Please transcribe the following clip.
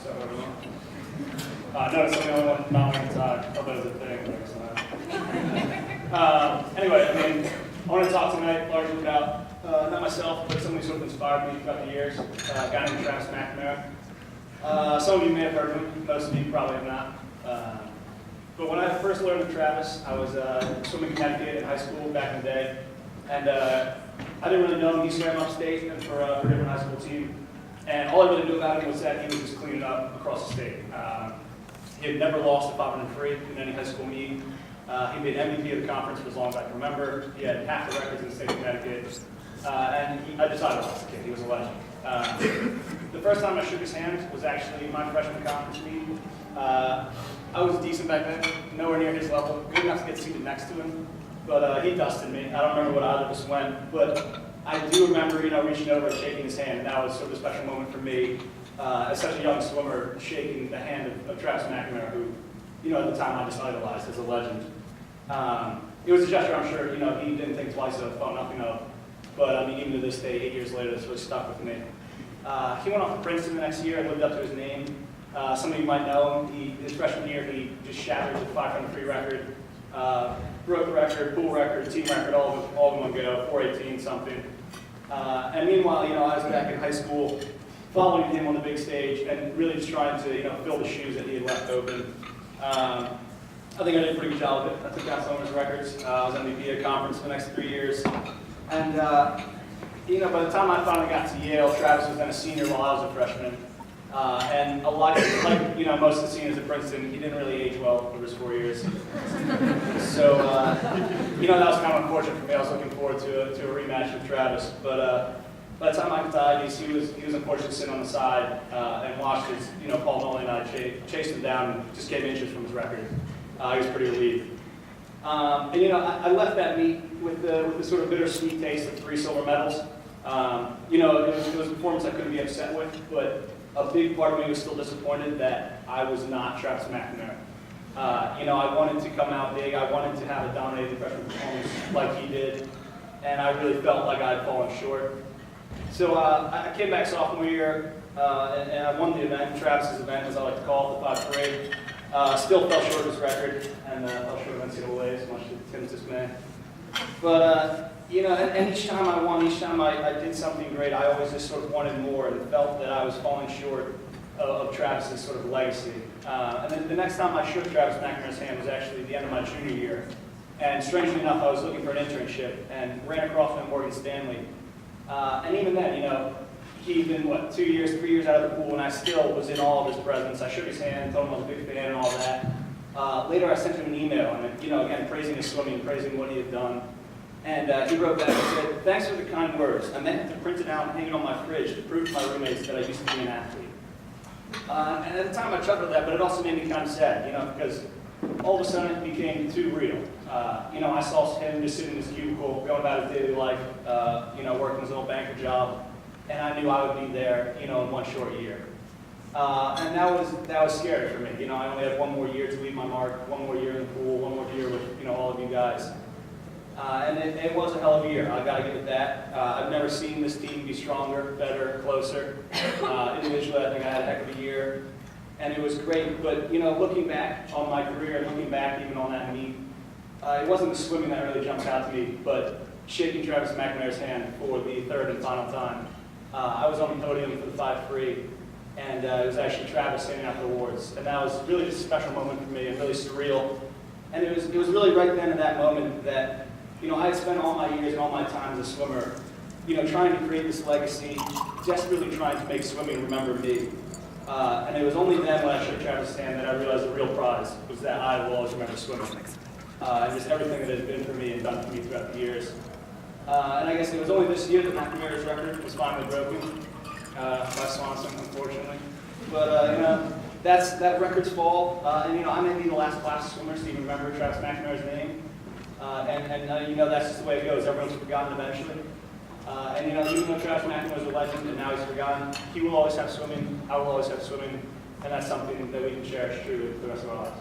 So everyone. Notice I'm the only one not wearing a tie. I thought that was a thing. Anyway, I want to talk tonight largely about, not myself, but somebody who sort of inspired me throughout the years, a guy named Travis McNamara. Some of you may have heard of him, most of you probably have not. But when I first learned of Travis, I was swimming in Connecticut in high school back in the day, and I didn't really know him. He swam upstate and for a different high school team. And all I really knew about him was that he was just cleaning up across the state. He had never lost a 500 free in any high school meet. He made MVP of the conference for as long as I can remember. He had half the records in the state of Connecticut. I decided to watch the kid. He was a legend. The first time I shook his hand was actually my freshman conference meet. I was decent back then, nowhere near his level, good enough to get seated next to him, but he dusted me. I don't remember what either of us went, but I do remember, reaching over and shaking his hand, and that was sort of a special moment for me, as such a young swimmer, shaking the hand of Travis McNamara, who, at the time I just idolized as a legend. It was a gesture I'm sure, he didn't think twice of, thought nothing of, but even to this day, 8 years later, it's really stuck with me. He went off to Princeton the next year and lived up to his name. Some of you might know him. His freshman year, he just shattered the 500 free record, broke the record, pool record, team record, all in one go, 418 something. And meanwhile, I was back in high school, following him on the big stage, and really just trying to, fill the shoes that he had left open. I think I did a pretty good job of it. I took down some of his records. I was MVP of the conference for the next 3 years, and by the time I finally got to Yale, Travis was then a senior while I was a freshman. And a lot, like most of the seniors at Princeton, he didn't really age well over his 4 years. So, that was kind of unfortunate for me. I was looking forward to a rematch with Travis. But by the time I died, he was unfortunately sitting on the side and watched his, Paul Nolan and I chased him down and just gave inches from his record. He was pretty relieved. I left that meet with the sort of bittersweet taste of 3 silver medals. It was a performance I couldn't be upset with, but a big part of me was still disappointed that I was not Travis McNamara. I wanted to come out big. I wanted to have a dominating freshman performance like he did, and I really felt like I had fallen short. So I came back sophomore year, and I won the event, Travis's event, as I like to call it, the 5 parade. Still fell short of his record, and fell short of NCAA's, much to Tim's dismay. But and each time I won, each time I did something great, I always just sort of wanted more and felt that I was falling short of Travis's sort of legacy. And then the next time I shook Travis McNamara's hand was actually the end of my junior year. And strangely enough, I was looking for an internship and ran across him at Morgan Stanley. And even then, he'd been, 2 years, 3 years out of the pool, and I still was in awe of his presence. I shook his hand, told him I was a big fan and all that. Later, I sent him an email, and again, praising his swimming, praising what he had done. And he wrote back and said, "Thanks for the kind words. I meant to print it out and hang it on my fridge to prove to my roommates that I used to be an athlete." And at the time I chuckled at that, but it also made me kind of sad, because all of a sudden it became too real. I saw him just sitting in his cubicle, going about his daily life, working his little banker job, and I knew I would be there, in 1 short year. And that was scary for me. I only had 1 more year to leave my mark, 1 more year in the pool, 1 more year with, all of you guys. And it was a hell of a year, I gotta give it that. I've never seen this team be stronger, better, closer. Individually, I think I had a heck of a year, and it was great. But, looking back on my career and looking back even on that meet, it wasn't the swimming that really jumps out to me, but shaking Travis McNamara's hand for the 3rd and final time. I was on the podium for the 5 free, and it was actually Travis handing out the awards. And that was really just a special moment for me and really surreal. And it was really right then in that moment that I had spent all my years and all my time as a swimmer, trying to create this legacy, just really trying to make swimming remember me. And it was only then when I shook Travis' hand that I realized the real prize was that I will always remember swimming. And just everything that it has been for me and done for me throughout the years. And I guess it was only this year that McNamara's record was finally broken by Swanson, unfortunately. But that record's fall, and I may be the last class of swimmers to even remember Travis McNamara's name. And that's just the way it goes. Everyone's forgotten eventually. Even though Travis McNamara was a legend and now he's forgotten, he will always have swimming, I will always have swimming, and that's something that we can cherish truly for the rest of our lives.